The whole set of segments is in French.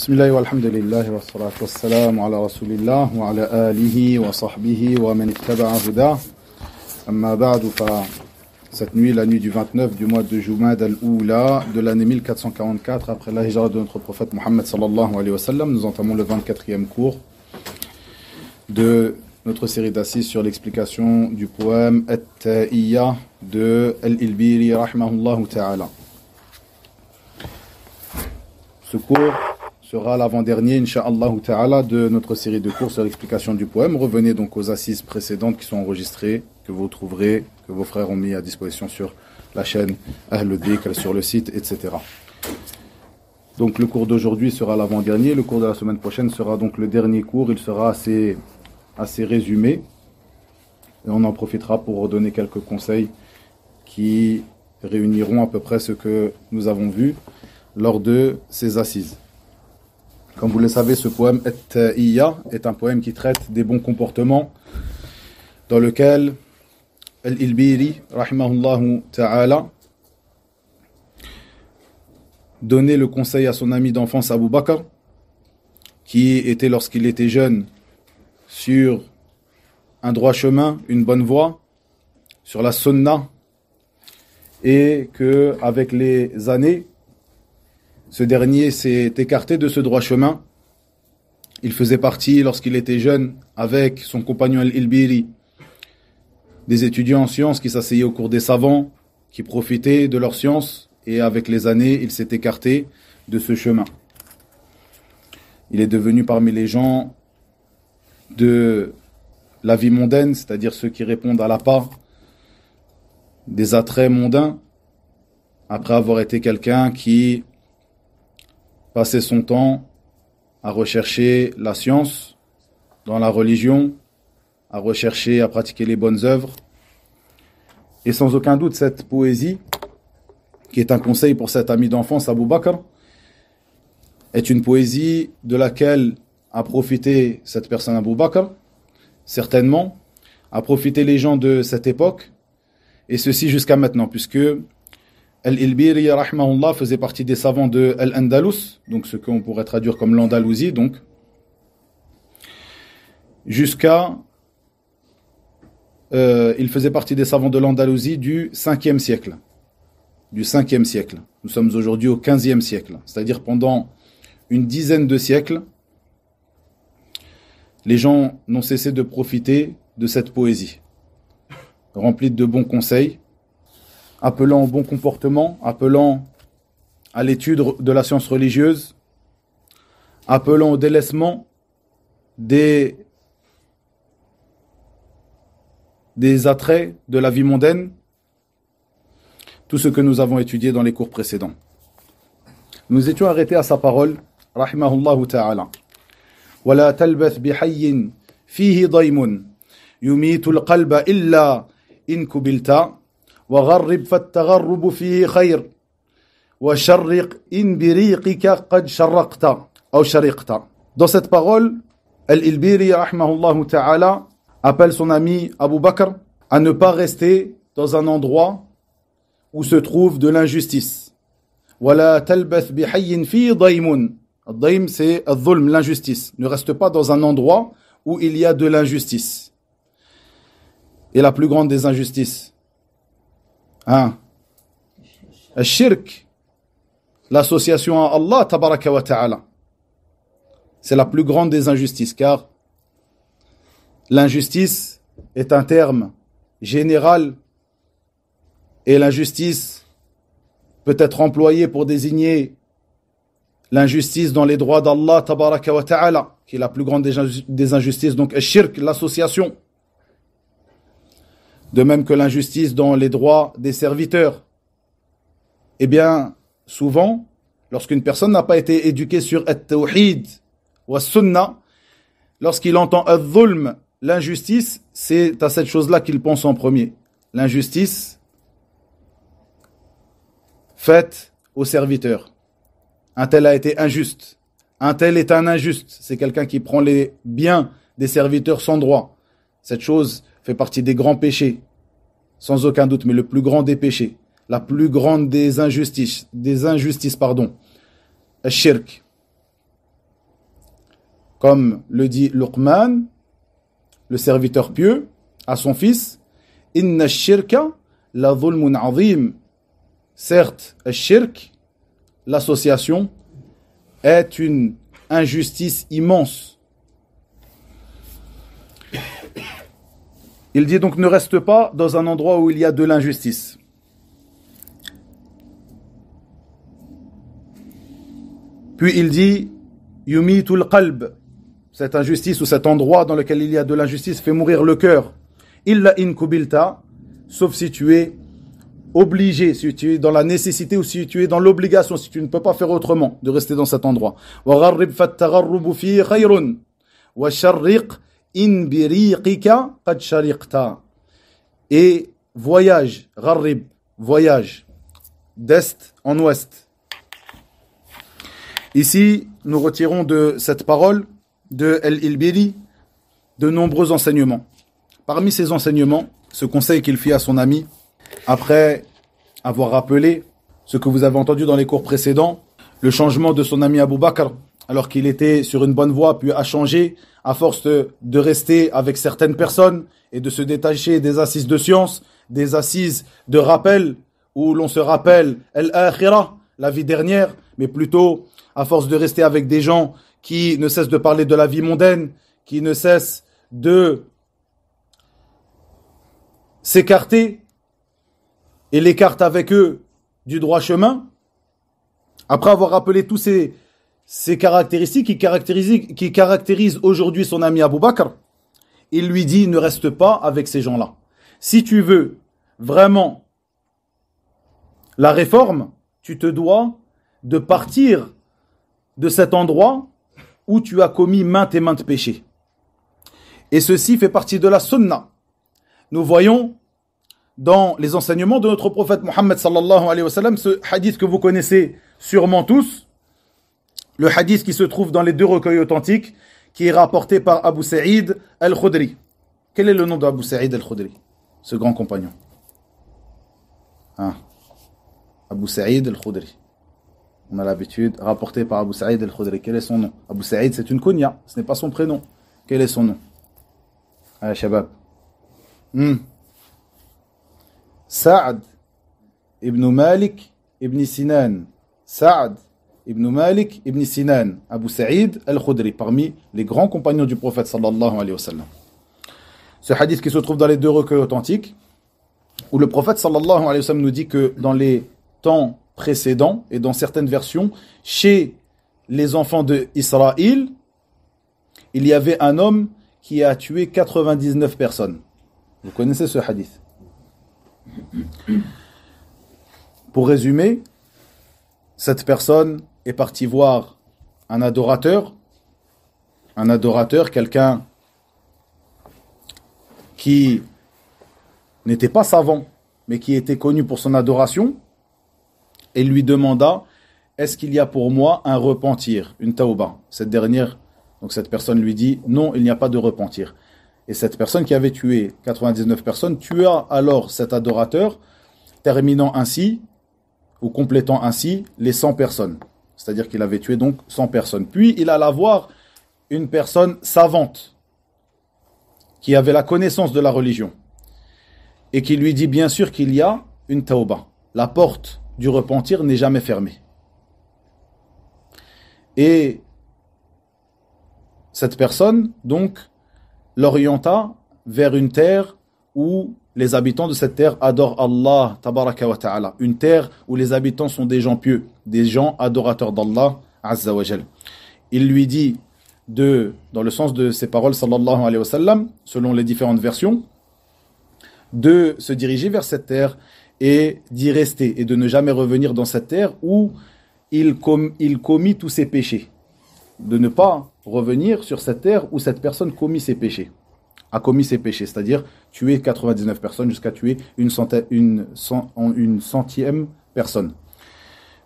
Bismillah wa alhamdulillah wa salatu wa salam ala rasulillah wa ala alihi wa sahbihi wa man ittaba'a huda. Amma ba'du, cette nuit, la nuit du 29 du mois de Jumad al-Oula de l'année 1444 après la hijra de notre prophète Mohammed sallallahu alayhi wa sallam, nous entamons le 24e cours de notre série d'assises sur l'explication du poème At-Ta'iyya de Al-Ilbiri rahimahullahu ta'ala. Ce cours sera l'avant-dernier, incha'Allah ta'ala, de notre série de cours sur l'explication du poème. Revenez donc aux assises précédentes qui sont enregistrées, que vous trouverez, que vos frères ont mis à disposition sur la chaîne Ahl Dhikr, sur le site, etc. Donc le cours d'aujourd'hui sera l'avant-dernier, le cours de la semaine prochaine sera donc le dernier cours, il sera assez résumé. Et on en profitera pour redonner quelques conseils qui réuniront à peu près ce que nous avons vu lors de ces assises. Comme vous le savez, ce poème At-Ta'iyya est un poème qui traite des bons comportements, dans lequel Al-Ilbiri, rahimahullahu ta'ala, donnait le conseil à son ami d'enfance Abu Bakr, qui était lorsqu'il était jeune sur un droit chemin, une bonne voie, sur la sunnah, et que avec les années, ce dernier s'est écarté de ce droit chemin. Il faisait partie, lorsqu'il était jeune, avec son compagnon Al-Ilbiri, des étudiants en sciences qui s'asseyaient au cours des savants, qui profitaient de leur science, et avec les années, il s'est écarté de ce chemin. Il est devenu parmi les gens de la vie mondaine, c'est-à-dire ceux qui répondent à l'appât des attraits mondains, après avoir été quelqu'un qui passait son temps à rechercher la science dans la religion, à rechercher, à pratiquer les bonnes œuvres. Et sans aucun doute, cette poésie, qui est un conseil pour cet ami d'enfance, Abu Bakr, est une poésie de laquelle a profité cette personne Abu Bakr, certainement, a profité les gens de cette époque, et ceci jusqu'à maintenant, puisque Al-Ilbiri rahimahullah faisait partie des savants de Al-Andalus, donc ce qu'on pourrait traduire comme l'Andalousie, donc, jusqu'à il faisait partie des savants de l'Andalousie du 5e siècle. Du 5e siècle. Nous sommes aujourd'hui au 15e siècle. C'est-à-dire pendant une dizaine de siècles, les gens n'ont cessé de profiter de cette poésie, remplie de bons conseils, appelant au bon comportement, appelant à l'étude de la science religieuse, appelant au délaissement des attraits de la vie mondaine, tout ce que nous avons étudié dans les cours précédents. Nous étions arrêtés à sa parole, rahimahullahu ta'ala. وَلَا تَلْبَثْ بِحَيٍّ فِيهِ ضَيْمٌ يُمِيتُ الْقَلْبَ إِلَّا إِنْ كُبِلْتَ وَغَرِّبْ فَالتَّغَرُّبُ فِيهِ خَيْرٌ وَشَرِّقْ إِنْ بِرِيقِكَ قَدْ شَرَّقْتَ أو شَرِقْتَ. Dans cette parole, Al-Ilbiri rahimahullahu ta'ala appelle son ami Abu Bakr à ne pas rester dans un endroit où se trouve de l'injustice. وَلَا تَلْبَثْ بِحَيٍّ فِيهِ ضَيْمٌ. Al-Daym, c'est al-dhulm, l'injustice. Ne reste pas dans un endroit où il y a de l'injustice. Et la plus grande des injustices, Al-Shirk, l'association à Allah tabaraka wa ta'ala, c'est la plus grande des injustices, car l'injustice est un terme général et l'injustice peut être employée pour désigner l'injustice dans les droits d'Allah tabaraka wa ta'ala, qui est la plus grande des injustices. Donc Al-Shirk, l'association, de même que l'injustice dans les droits des serviteurs. Eh bien, souvent, lorsqu'une personne n'a pas été éduquée sur At-Tawhid ou As-Sunnah, lorsqu'il entend Al-Dhulm, l'injustice, c'est à cette chose-là qu'il pense en premier. L'injustice faite aux serviteurs. Un tel a été injuste. Un tel est un injuste. C'est quelqu'un qui prend les biens des serviteurs sans droit. Cette chose fait partie des grands péchés, sans aucun doute, mais le plus grand des péchés, la plus grande des injustices, Al-Shirk. Comme le dit Luqman, le serviteur pieux, à son fils, Inna ash-shirka la dhulmun azim. Certes, ash-shirk, l'association, est une injustice immense. Il dit donc ne reste pas dans un endroit où il y a de l'injustice. Puis il dit yumitul qalb. Cette injustice ou cet endroit dans lequel il y a de l'injustice fait mourir le cœur. Illa in kubilta, sauf si tu es obligé, si tu es dans la nécessité ou si tu es dans l'obligation, si tu ne peux pas faire autrement de rester dans cet endroit. Wa gharrib fattagharrubu fi khayrun wa sharriq in biriqika qad shariqta. Et voyage, gharrib, voyage d'est en ouest. Ici, nous retirons de cette parole de Al-Ilbiri de nombreux enseignements. Parmi ces enseignements, ce conseil qu'il fit à son ami, après avoir rappelé ce que vous avez entendu dans les cours précédents, le changement de son ami Abu Bakr, alors qu'il était sur une bonne voie, puis a changé à force de rester avec certaines personnes et de se détacher des assises de science, des assises de rappel, où l'on se rappelle Al-Akhirah, la vie dernière, mais plutôt à force de rester avec des gens qui ne cessent de parler de la vie mondaine, qui ne cessent de s'écarter et l'écartent avec eux du droit chemin. Après avoir rappelé tous ces caractéristiques qui caractérisent aujourd'hui son ami Abu Bakr, il lui dit ne reste pas avec ces gens-là. Si tu veux vraiment la réforme, tu te dois de partir de cet endroit où tu as commis maintes et maintes péchés. Et ceci fait partie de la sunna. Nous voyons dans les enseignements de notre prophète Mohammed sallallahu alayhi wa sallam ce hadith que vous connaissez sûrement tous, le hadith qui se trouve dans les deux recueils authentiques, qui est rapporté par Abu Sa'id al-Khudri. Quel est le nom d'Abu Sa'id al-Khudri, ce grand compagnon? Abu Sa'id al-Khudri. On a l'habitude, rapporté par Abu Sa'id al-Khudri. Quel est son nom? Abu Sa'id, c'est une kunya, ce n'est pas son prénom. Quel est son nom? Ah, Shabab. Sa'ad ibn Malik ibn Sinan. Sa'ad ibn Malik ibn Sinan. Abu Sa'id al-Khudri, parmi les grands compagnons du prophète sallallahu alayhi wa sallam. Ce hadith qui se trouve dans les deux recueils authentiques, où le prophète sallallahu alayhi wa sallam nous dit que dans les temps précédents et dans certaines versions, chez les enfants d'Israël, il y avait un homme qui a tué 99 personnes. Vous connaissez ce hadith? Pour résumer, cette personne est partie voir un adorateur, quelqu'un qui n'était pas savant, mais qui était connu pour son adoration, et lui demanda: est-ce qu'il y a pour moi un repentir, une tauba? Cette personne lui dit: non, il n'y a pas de repentir. Et cette personne qui avait tué 99 personnes tua alors cet adorateur, terminant ainsi, ou complétant ainsi, les 100 personnes. C'est-à-dire qu'il avait tué donc 100 personnes. Puis il alla voir une personne savante, qui avait la connaissance de la religion, et qui lui dit bien sûr qu'il y a une tauba. La porte du repentir n'est jamais fermée. Et cette personne, donc, l'orienta vers une terre où les habitants de cette terre adorent Allah, tabaraka wa ta'ala. Une terre où les habitants sont des gens pieux, des gens adorateurs d'Allah, azza wa jal. Il lui dit, dans le sens de ses paroles, sallallahu alayhi wa sallam, selon les différentes versions, de se diriger vers cette terre et d'y rester, et de ne jamais revenir dans cette terre où il commit tous ses péchés. De ne pas revenir sur cette terre où cette personne a commis ses péchés, c'est-à-dire tuer 99 personnes jusqu'à tuer une centième personne.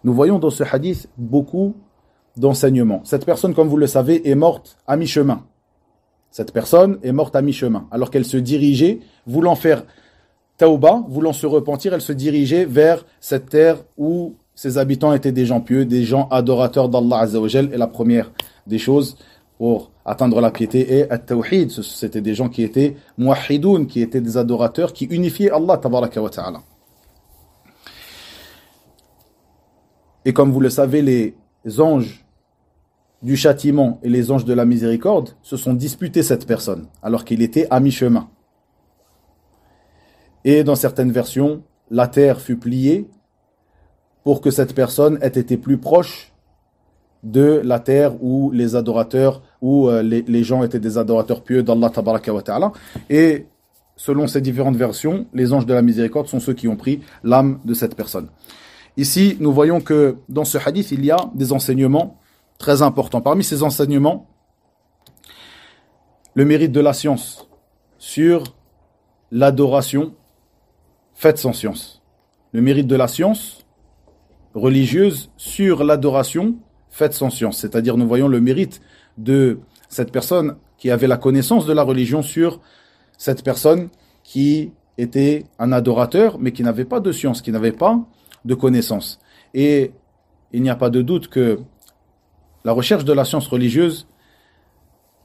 Nous voyons dans ce hadith beaucoup d'enseignements. Cette personne, comme vous le savez, est morte à mi-chemin. Cette personne est morte à mi-chemin, alors qu'elle se dirigeait, voulant faire tauba, voulant se repentir, elle se dirigeait vers cette terre où ses habitants étaient des gens pieux, des gens adorateurs d'Allah Azza wa Jal. Et la première des choses pour atteindre la piété et at-tawhid. C'était des gens qui étaient muwahhidoun, qui étaient des adorateurs, qui unifiaient Allah tabaraka wa ta'ala. Et comme vous le savez, les anges du châtiment et les anges de la miséricorde se sont disputés cette personne, alors qu'il était à mi-chemin. Et dans certaines versions, la terre fut pliée pour que cette personne ait été plus proche de la terre où les adorateurs, où les gens étaient des adorateurs pieux d'Allah tabaraka wa ta'ala. Et selon ces différentes versions, les anges de la miséricorde sont ceux qui ont pris l'âme de cette personne. Ici, nous voyons que dans ce hadith, il y a des enseignements très importants. Parmi ces enseignements, le mérite de la science sur l'adoration faite sans science. Le mérite de la science religieuse sur l'adoration faite sans science. C'est-à-dire, nous voyons le mérite de cette personne qui avait la connaissance de la religion sur cette personne qui était un adorateur, mais qui n'avait pas de science, qui n'avait pas de connaissance. Et il n'y a pas de doute que la recherche de la science religieuse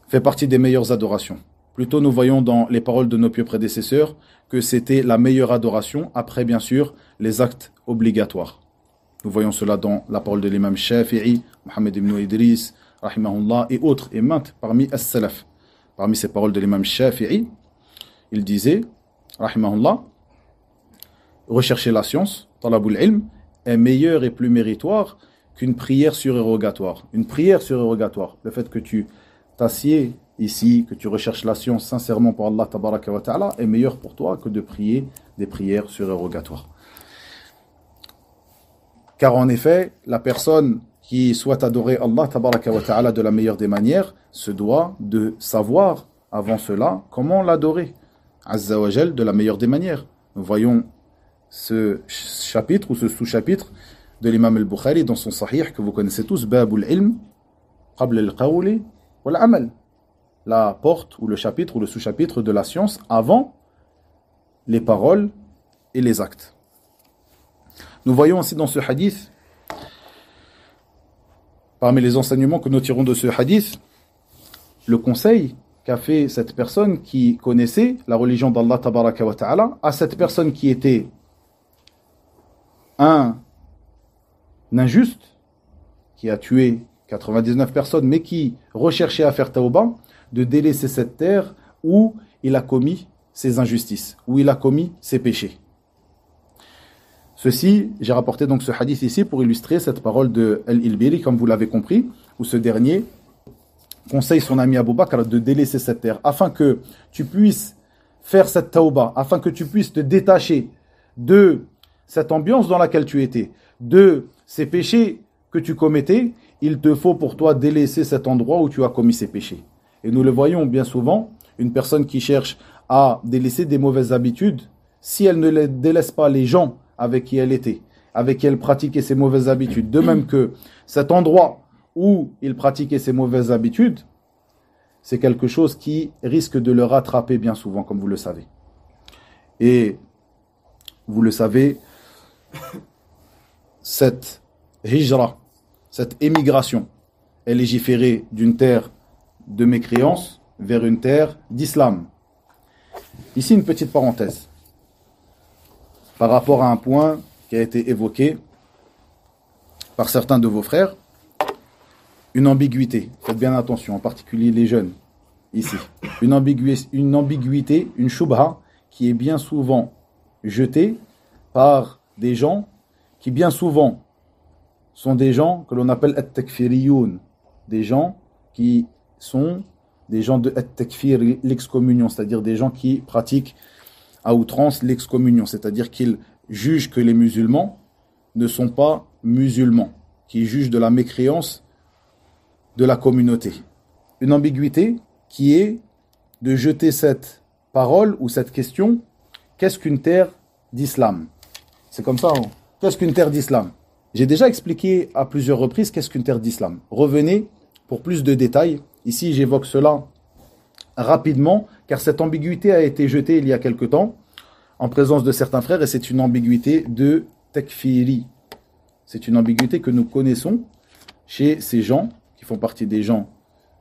fait partie des meilleures adorations. Plutôt, nous voyons dans les paroles de nos pieux prédécesseurs que c'était la meilleure adoration, après bien sûr les actes obligatoires. Nous voyons cela dans la parole de l'imam Shafi'i, Mohammed ibn Idris, rahimahullah, et autres, et maintes parmi as-salaf. Parmi ces paroles de l'imam Shafi'i, il disait, rahimahullah, rechercher la science, talabul ilm, est meilleur et plus méritoire qu'une prière surérogatoire. Une prière surérogatoire, le fait que tu t'assieds ici, que tu recherches la science sincèrement pour Allah tabaraka wa ta'ala, est meilleur pour toi que de prier des prières surérogatoires. Car en effet, la personne qui souhaite adorer Allah tabaraka wa ta'ala de la meilleure des manières se doit de savoir avant cela comment l'adorer azza wa jal de la meilleure des manières. Nous voyons ce chapitre ou ce sous-chapitre de l'imam al-Bukhari dans son sahih que vous connaissez tous, Babul ilm qabla al-qawli wal amal, la porte ou le chapitre ou le sous-chapitre de la science avant les paroles et les actes. Nous voyons aussi dans ce hadith, parmi les enseignements que nous tirons de ce hadith, le conseil qu'a fait cette personne qui connaissait la religion d'Allah tabaraka wa ta'ala à cette personne qui était un injuste, qui a tué 99 personnes, mais qui recherchait à faire tawbah, de délaisser cette terre où il a commis ses injustices, où il a commis ses péchés. Ceci, j'ai rapporté donc ce hadith ici pour illustrer cette parole de Al-Ilbiri, comme vous l'avez compris, où ce dernier conseille son ami Abu Bakr de délaisser cette terre, afin que tu puisses faire cette tawbah, afin que tu puisses te détacher de cette ambiance dans laquelle tu étais, de ces péchés que tu commettais. Il te faut pour toi délaisser cet endroit où tu as commis ces péchés. Et nous le voyons bien souvent, une personne qui cherche à délaisser des mauvaises habitudes, si elle ne délaisse pas les gens avec qui elle était, avec qui elle pratiquait ces mauvaises habitudes, de même que cet endroit où il pratiquait ces mauvaises habitudes, c'est quelque chose qui risque de le rattraper bien souvent, comme vous le savez. Et vous le savez, cette hijra, cette émigration, est légiférée d'une terre de mécréance vers une terre d'islam. Ici, une petite parenthèse par rapport à un point qui a été évoqué par certains de vos frères, une ambiguïté. Faites bien attention, en particulier les jeunes, ici. Une ambiguïté, une shubha, qui est bien souvent jetée par des gens qui bien souvent sont des gens que l'on appelle at-takfiriyoun, des gens qui sont des gens de at-takfir, l'excommunion, c'est-à-dire des gens qui pratiquent à outrance l'excommunion, c'est-à-dire qu'ils jugent que les musulmans ne sont pas musulmans, qui jugent de la mécréance de la communauté. Une ambiguïté qui est de jeter cette parole ou cette question, qu'est-ce qu'une terre d'islam? C'est comme ça, hein? Qu'est-ce qu'une terre d'islam? J'ai déjà expliqué à plusieurs reprises qu'est-ce qu'une terre d'islam. Revenez pour plus de détails. Ici, j'évoque cela rapidement, car cette ambiguïté a été jetée il y a quelque temps, en présence de certains frères, et c'est une ambiguïté de takfiri. C'est une ambiguïté que nous connaissons chez ces gens, qui font partie des gens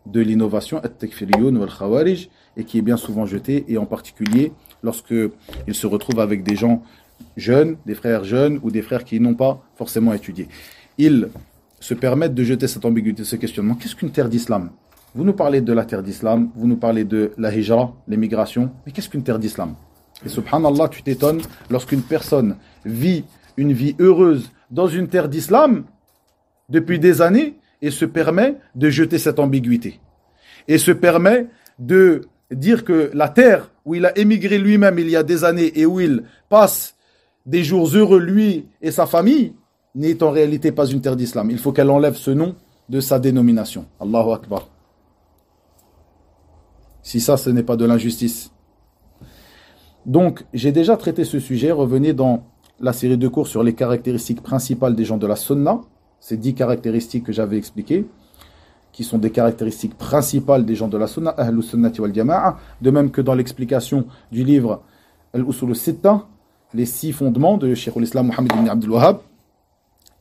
de l'innovation, at-takfiriyoun wal khawarij, et qui est bien souvent jeté, et en particulier lorsque il se retrouve avec des gens jeunes, des frères jeunes ou des frères qui n'ont pas forcément étudié. Ils se permettent de jeter cette ambiguïté, ce questionnement. Qu'est-ce qu'une terre d'islam? Vous nous parlez de la terre d'islam, vous nous parlez de la hijra, l'émigration, mais qu'est-ce qu'une terre d'islam? Et subhanallah, tu t'étonnes, lorsqu'une personne vit une vie heureuse dans une terre d'islam depuis des années et se permet de jeter cette ambiguïté. Et se permet de dire que la terre où il a émigré lui-même il y a des années et où il passe des jours heureux, lui et sa famille, n'est en réalité pas une terre d'islam. Il faut qu'elle enlève ce nom de sa dénomination. Allahu Akbar. Si ça, ce n'est pas de l'injustice. Donc, j'ai déjà traité ce sujet. Revenez dans la série de cours sur les caractéristiques principales des gens de la Sunna. Ces 10 caractéristiques que j'avais expliquées, qui sont des caractéristiques principales des gens de la Sunna, Ahlus Sunnati wal Jama'a, de même que dans l'explication du livre Al-Usul al-Sitta, les 6 fondements de Cheikh al-Islam Mohammed ibn Abdul Wahhab,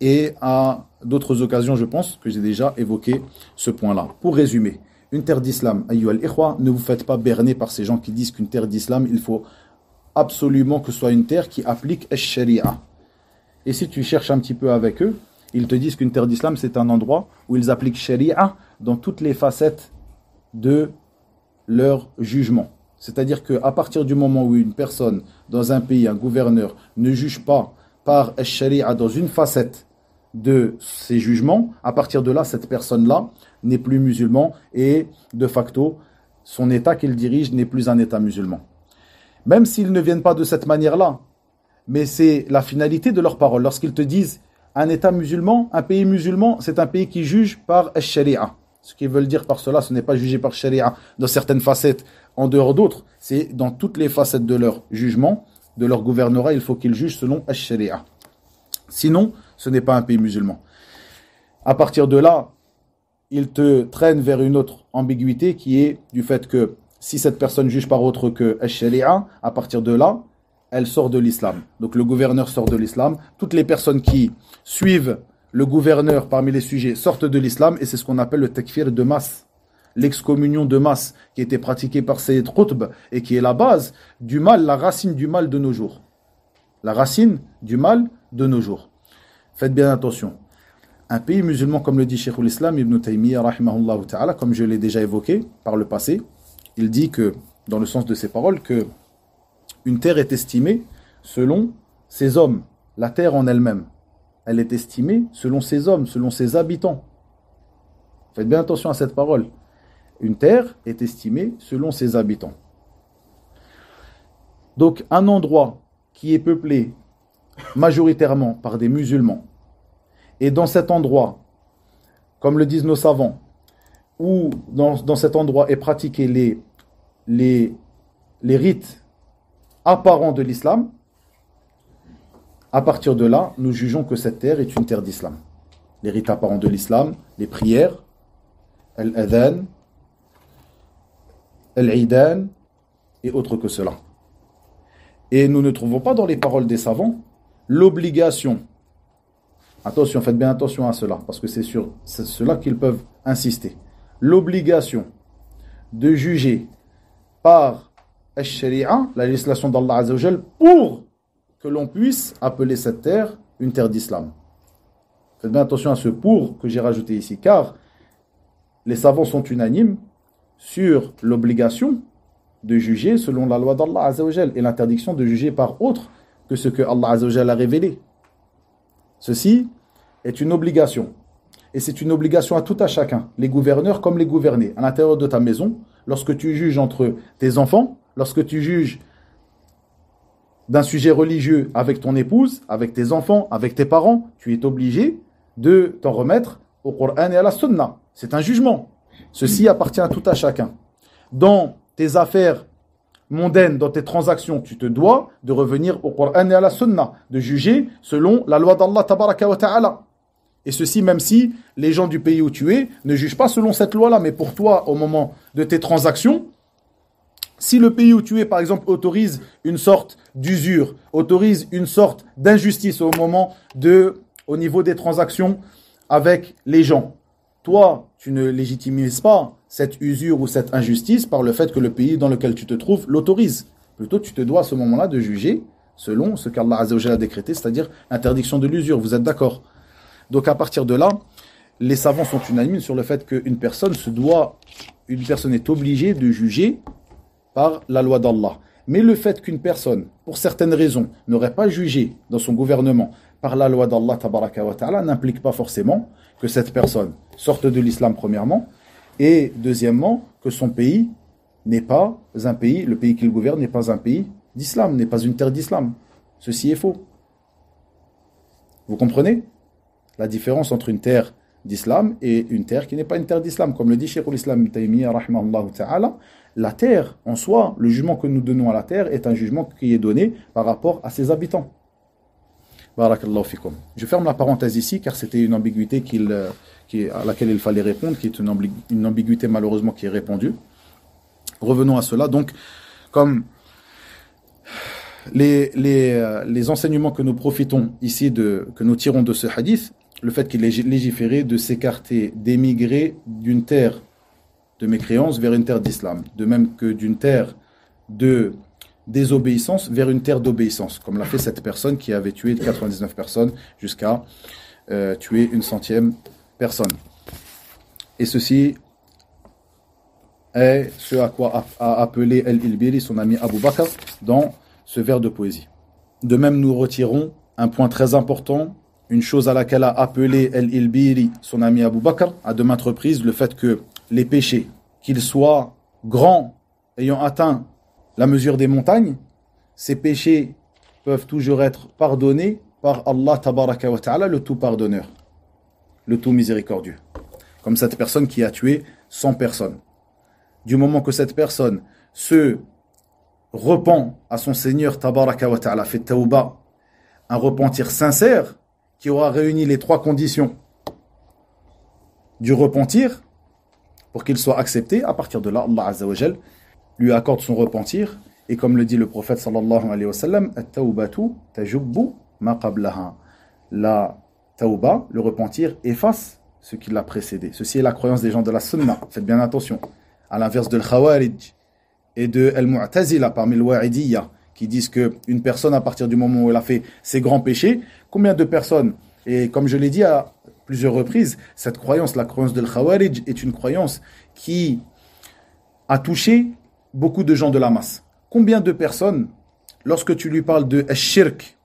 et à d'autres occasions, je pense, que j'ai déjà évoqué ce point-là. Pour résumer, une terre d'islam, ayyuha al-ikhwa, ne vous faites pas berner par ces gens qui disent qu'une terre d'islam, il faut absolument que ce soit une terre qui applique al-sharia. Et si tu cherches un petit peu avec eux, ils te disent qu'une terre d'islam, c'est un endroit où ils appliquent sharia dans toutes les facettes de leur jugement. C'est-à-dire qu'à partir du moment où une personne, dans un pays, un gouverneur, ne juge pas par al-sharia dans une facette de ses jugements, à partir de là, cette personne-là n'est plus musulman et de facto, son État qu'il dirige n'est plus un État musulman. Même s'ils ne viennent pas de cette manière-là, mais c'est la finalité de leurs paroles. Lorsqu'ils te disent un État musulman, un pays musulman, c'est un pays qui juge par al-sharia. Ce qu'ils veulent dire par cela, ce n'est pas juger par sharia dans certaines facettes en dehors d'autres, c'est dans toutes les facettes de leur jugement, de leur gouvernorat, il faut qu'ils jugent selon al-sharia. Sinon, ce n'est pas un pays musulman. À partir de là, il te traîne vers une autre ambiguïté qui est du fait que si cette personne juge par autre que al-sharia, à partir de là, elle sort de l'islam. Donc le gouverneur sort de l'islam. Toutes les personnes qui suivent le gouverneur parmi les sujets sortent de l'islam et c'est ce qu'on appelle le takfir de masse. L'excommunion de masse qui a été pratiquée par Sayyid Qutb et qui est la base du mal, la racine du mal de nos jours. La racine du mal de nos jours. Faites bien attention. Un pays musulman, comme le dit Cheikh al-Islam Ibn Taymiyyah, rahimahullah ta'ala, comme je l'ai déjà évoqué par le passé, il dit que, dans le sens de ses paroles, que une terre est estimée selon ses hommes. La terre en elle-même, elle est estimée selon ses hommes, selon ses habitants. Faites bien attention à cette parole. Une terre est estimée selon ses habitants. Donc, un endroit qui est peuplé majoritairement par des musulmans, et dans cet endroit, comme le disent nos savants, où dans cet endroit est pratiqué les rites apparents de l'islam, à partir de là, nous jugeons que cette terre est une terre d'islam. Les rites apparents de l'islam, les prières, al-adhan, al-idan, et autres que cela. Et nous ne trouvons pas dans les paroles des savants l'obligation, attention, faites bien attention à cela, parce que c'est sur cela qu'ils peuvent insister, l'obligation de juger par al-sharia, la législation d'Allah Azza wa Jal, pour que l'on puisse appeler cette terre une terre d'islam. Faites bien attention à ce pour que j'ai rajouté ici, car les savants sont unanimes sur l'obligation de juger selon la loi d'Allah Azza wa Jal et l'interdiction de juger par autre que ce que Allah Azza wa Jal a révélé. Ceci est une obligation. Et c'est une obligation à tout à chacun, les gouverneurs comme les gouvernés, à l'intérieur de ta maison, lorsque tu juges entre tes enfants, lorsque tu juges d'un sujet religieux avec ton épouse, avec tes enfants, avec tes parents, tu es obligé de t'en remettre au Coran et à la Sunna. C'est un jugement. Ceci appartient à tout à chacun. Dans tes affaires mondaines, dans tes transactions, tu te dois de revenir au Coran et à la Sunna, de juger selon la loi d'Allah tabaraka wa ta'ala. Et ceci même si les gens du pays où tu es ne jugent pas selon cette loi-là, mais pour toi, au moment de tes transactions, si le pays où tu es, par exemple, autorise une sorte d'usure, autorise une sorte d'injustice au niveau des transactions avec les gens, toi, tu ne légitimises pas cette usure ou cette injustice par le fait que le pays dans lequel tu te trouves l'autorise. Plutôt, tu te dois à ce moment-là de juger selon ce qu'Allah Azza wa Jalla a décrété, c'est-à-dire l'interdiction de l'usure. Vous êtes d'accord? Donc à partir de là, les savants sont unanimes sur le fait qu'une personne est obligée de juger par la loi d'Allah. Mais le fait qu'une personne, pour certaines raisons, n'aurait pas jugé dans son gouvernement par la loi d'Allah tabaraka wa ta'ala n'implique pas forcément que cette personne sorte de l'islam premièrement, et deuxièmement, que son pays n'est pas un pays, le pays qu'il gouverne n'est pas un pays d'islam, n'est pas une terre d'islam. Ceci est faux. Vous comprenez la différence entre une terre d'islam et une terre qui n'est pas une terre d'islam? Comme le dit Cheikh al-Islam Ibn Taymiyyah rahimahullah ta'ala, la terre en soi, le jugement que nous donnons à la terre est un jugement qui est donné par rapport à ses habitants. Barakallahu fikum. Je ferme la parenthèse ici car c'était une ambiguïté à laquelle il fallait répondre, qui est une ambiguïté malheureusement qui est répondue. Revenons à cela. Donc, comme les enseignements que nous profitons ici, que nous tirons de ce hadith, le fait qu'il est légiféré de s'écarter, d'émigrer d'une terre de mécréance vers une terre d'islam, de même que d'une terre de désobéissance vers une terre d'obéissance, comme l'a fait cette personne qui avait tué 99 personnes jusqu'à tuer une 100e personne. Et ceci est ce à quoi a appelé Al-Ilbiri son ami Abu Bakr dans ce vers de poésie. De même, nous retirons un point très important, une chose à laquelle a appelé Al-Ilbiri son ami Abu Bakr à de maintes reprises, le fait que les péchés, qu'ils soient grands, ayant atteint la mesure des montagnes, ces péchés peuvent toujours être pardonnés par Allah tabaraka wa ta'ala, le tout pardonneur, le tout miséricordieux. Comme cette personne qui a tué 100 personnes. Du moment que cette personne se repent à son Seigneur tabaraka wa ta'ala, fait tawba, un repentir sincère qui aura réuni les 3 conditions du repentir pour qu'il soit accepté, à partir de là, Allah Azza wa Jal lui accorde son repentir, et comme le dit le prophète sallallahu alayhi wa sallam, at-tawbatu tajubbu ma qablaha. La tawba, le repentir, efface ce qui l'a précédé. Ceci est la croyance des gens de la sunna. Faites bien attention. À l'inverse de l'Khawarij et de Al-Mu'tazila parmi l'Wa'idiyya, qui disent qu'une personne, à partir du moment où elle a fait ses grands péchés, combien de personnes, et comme je l'ai dit à plusieurs reprises, cette croyance, la croyance de l'Khawarij, est une croyance qui a touché beaucoup de gens de la masse. Combien de personnes, lorsque tu lui parles de shirk,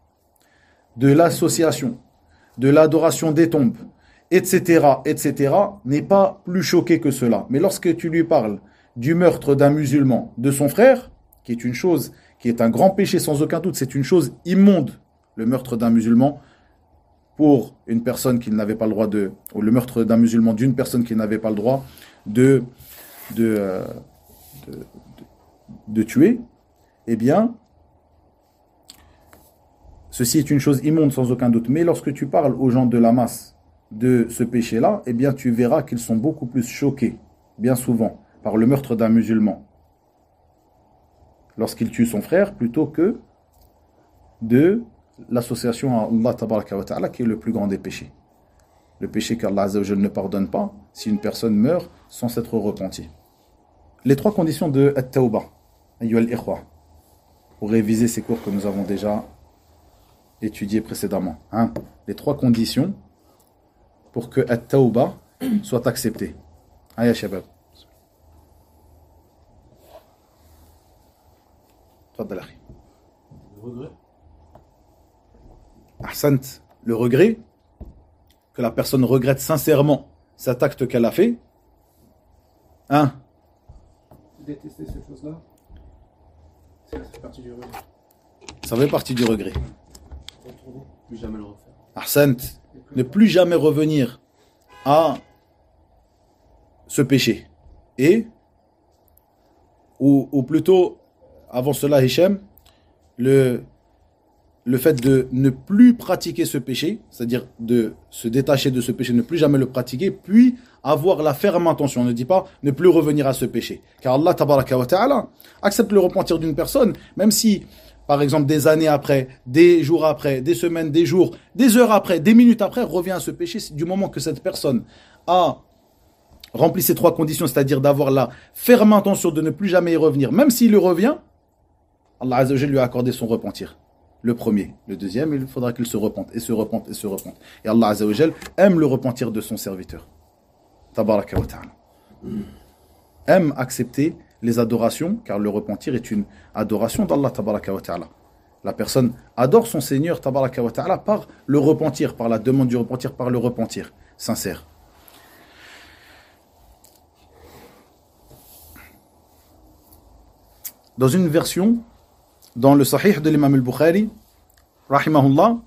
de l'association, de l'adoration des tombes, etc., n'est pas plus choqué que cela. Mais lorsque tu lui parles du meurtre d'un musulman, de son frère, qui est une chose, qui est un grand péché sans aucun doute, c'est une chose immonde, le meurtre d'un musulman pour une personne qui n'avait pas le droit ou le meurtre d'un musulman d'une personne qui n'avait pas le droit de tuer, eh bien, ceci est une chose immonde sans aucun doute. Mais lorsque tu parles aux gens de la masse de ce péché-là, eh bien, tu verras qu'ils sont beaucoup plus choqués, bien souvent, par le meurtre d'un musulman lorsqu'il tue son frère, plutôt que de l'association à Allah tabaraka wa ta'ala, qui est le plus grand des péchés. Le péché qu'Allah Azza wa Jalla ne pardonne pas si une personne meurt sans s'être repentie. Les 3 conditions de at-tawba, ayyuha al-ikhwa, pour réviser ces cours que nous avons déjà étudiés précédemment. Les 3 conditions pour que at-tawba soit acceptée. Aya shabab. Tfaddal akhi. Le regret. Ahsant, le regret, que la personne regrette sincèrement cet acte qu'elle a fait. Détester cette chose-là, ça fait partie du regret. Ça fait partie du regret. Retourner, plus jamais le refaire. Ahsant, ne plus jamais revenir à ce péché. Ou plutôt, avant cela, Hichem, le fait de ne plus pratiquer ce péché, c'est-à-dire de se détacher de ce péché, ne plus jamais le pratiquer, puis avoir la ferme intention. On ne dit pas ne plus revenir à ce péché. Car Allah tabaraka wa ta'ala accepte le repentir d'une personne, même si, par exemple, des années après, des jours après, des semaines, des jours, des heures après, des minutes après, revient à ce péché, du moment que cette personne a remplit ces 3 conditions, c'est-à-dire d'avoir la ferme intention de ne plus jamais y revenir, même s'il y revient, Allah Azza wa Jalla lui a accordé son repentir. Le premier. Le deuxième, il faudra qu'il se repente, et se repente, et se repente. Et Allah Azza wa Jalla aime le repentir de son serviteur. Tabaraka wa ta'ala. Aime accepter les adorations, car le repentir est une adoration d'Allah Tabaraka wa ta'ala. La personne adore son Seigneur Tabaraka wa ta'ala par le repentir, par la demande du repentir, par le repentir sincère. Dans une version, dans le Sahih de l'imam al-Bukhari, rahimahullah,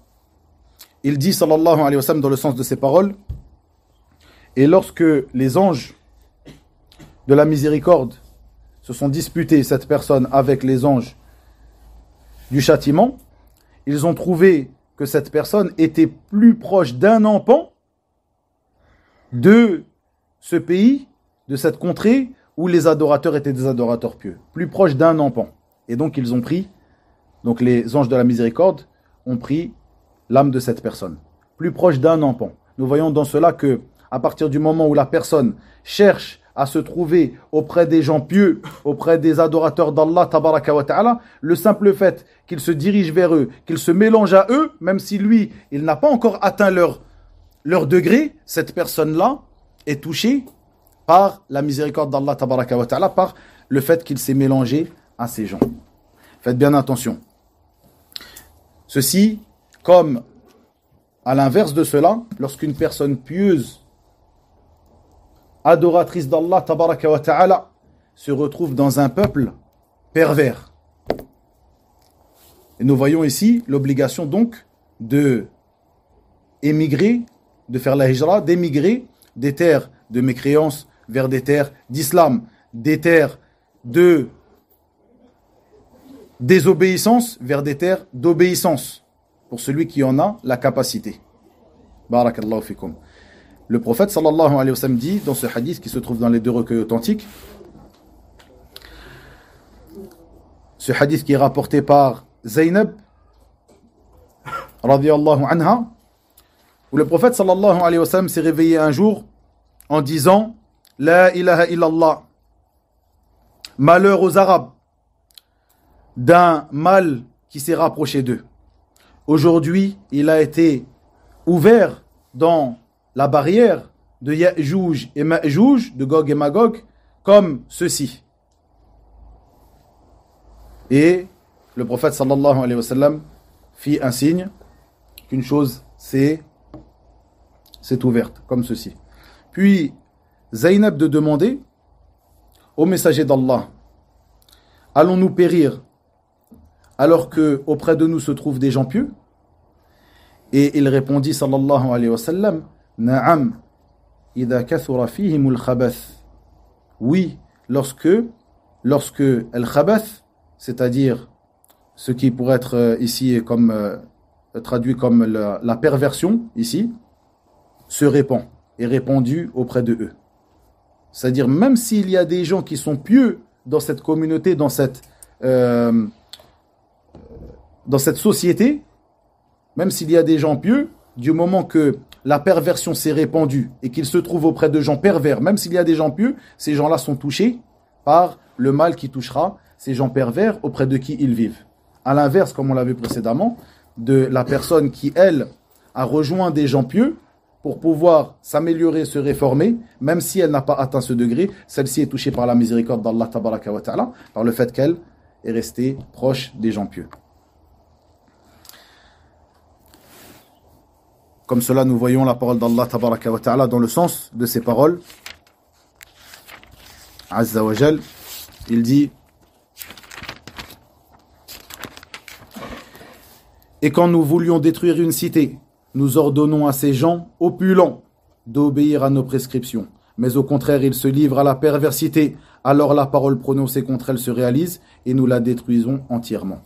il dit sallallahu alayhi wa sallam dans le sens de ses paroles, et lorsque les anges de la miséricorde se sont disputés, cette personne avec les anges du châtiment, ils ont trouvé que cette personne était plus proche d'un empan de ce pays, de cette contrée où les adorateurs étaient des adorateurs pieux, plus proche d'un empan. Et donc ils ont pris, donc les anges de la miséricorde ont pris l'âme de cette personne, plus proche d'un empan. Nous voyons dans cela que, à partir du moment où la personne cherche à se trouver auprès des gens pieux, auprès des adorateurs d'Allah, tabaraka wa ta'ala, le simple fait qu'il se dirige vers eux, qu'il se mélange à eux, même si lui, il n'a pas encore atteint leur degré, cette personne-là est touchée par la miséricorde d'Allah, tabaraka wa ta'ala, par le fait qu'il s'est mélangé à ces gens. Faites bien attention. Ceci, comme à l'inverse de cela, lorsqu'une personne pieuse, adoratrice d'Allah tabaraka wa ta'ala, se retrouve dans un peuple pervers. Et nous voyons ici l'obligation donc de émigrer, de faire la hijra, d'émigrer des terres de mécréance vers des terres d'islam, des terres de désobéissance vers des terres d'obéissance, pour celui qui en a la capacité. Barakallahu fikum. Le prophète sallallahu alayhi wa sallam dit dans ce hadith qui se trouve dans les 2 recueils authentiques, ce hadith qui est rapporté par Zaynab radiyallahu anha, où le prophète sallallahu alayhi wa sallam s'est réveillé un jour en disant La ilaha illallah, malheur aux Arabes d'un mal qui s'est rapproché d'eux. Aujourd'hui, il a été ouvert dans la barrière de Ya'jouj et Ma'jouj, de Gog et Magog, comme ceci. Et le prophète sallallahu alayhi wa sallam fit un signe qu'une chose s'est ouverte, comme ceci. Puis Zaynab de demander au messager d'Allah, allons-nous périr alors que auprès de nous se trouvent des gens pieux? Et il répondit sallallahu alayhi wa sallam, Na'am, idha kathura fihimul khabath. Oui, lorsque al-khabath, c'est-à-dire ce qui pourrait être ici comme traduit comme la perversion ici, se répand, est répandu auprès de eux. C'est-à-dire même s'il y a des gens qui sont pieux dans cette communauté, dans cette société, même s'il y a des gens pieux, du moment que la perversion s'est répandue et qu'ils se trouvent auprès de gens pervers, même s'il y a des gens pieux, ces gens-là sont touchés par le mal qui touchera ces gens pervers auprès de qui ils vivent. À l'inverse, comme on l'a vu précédemment, de la personne qui, elle, a rejoint des gens pieux pour pouvoir s'améliorer, se réformer, même si elle n'a pas atteint ce degré, celle-ci est touchée par la miséricorde d'Allah tabaraka wa ta'ala, par le fait qu'elle est restée proche des gens pieux. Comme cela, nous voyons la parole d'Allah tabaraka wa ta'ala dans le sens de ces paroles. Azza wa Jal, il dit Et quand nous voulions détruire une cité, nous ordonnons à ces gens opulents d'obéir à nos prescriptions. Mais au contraire, ils se livrent à la perversité. Alors la parole prononcée contre elle se réalise et nous la détruisons entièrement.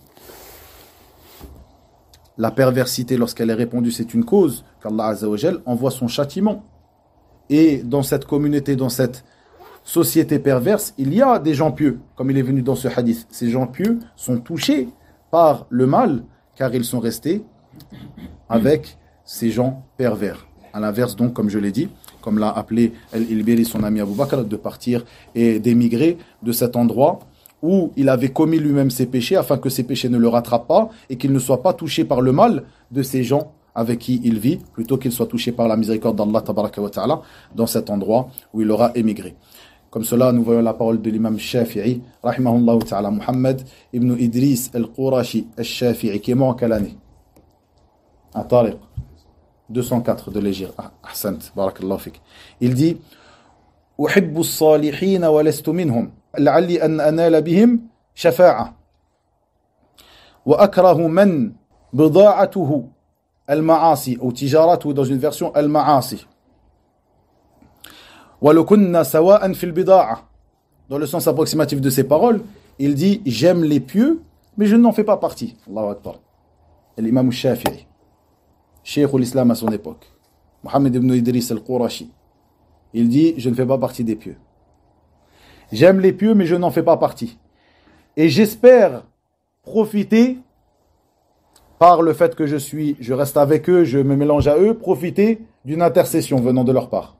La perversité, lorsqu'elle est répandue, c'est une cause qu'Allah Azza wa Jal envoie son châtiment. Et dans cette communauté, dans cette société perverse, il y a des gens pieux, comme il est venu dans ce hadith. Ces gens pieux sont touchés par le mal, car ils sont restés avec ces gens pervers. À l'inverse, donc, comme je l'ai dit, comme l'a appelé Al-Ilbiri, son ami Abu Bakr, de partir et d'émigrer de cet endroit où il avait commis lui-même ses péchés, afin que ses péchés ne le rattrapent pas et qu'il ne soit pas touché par le mal de ces gens avec qui il vit, plutôt qu'il soit touché par la miséricorde d'Allah tabaraka wa ta'ala dans cet endroit où il aura émigré. Comme cela, nous voyons la parole de l'imam Shafi'i, rahimahullah ta'ala, Muhammad ibn Idris al-Qurashi al-Shafi'i, qui est mort en quelle année? À Tariq, 204 de l'Hégire. Ahsant, barakallahu fik. Il dit أحب الصالحين ولست منهم لعلي أن أنال بهم شفاعة وأكره من بضاعته المعاصي أو تجارته dans une version المعاصي ولو كنا سواء في البضاعة. Dans le sens approximatif de ces paroles, il dit j'aime les pieux mais je n'en fais pas partie. Allahu Akbar. L'imam Shafi'i, Cheikh l'Islam à son époque, Mohammed ibn Idris al-Qurashi, il dit je ne fais pas partie des pieux. J'aime les pieux mais je n'en fais pas partie. Et j'espère profiter, par le fait que je reste avec eux, je me mélange à eux, profiter d'une intercession venant de leur part.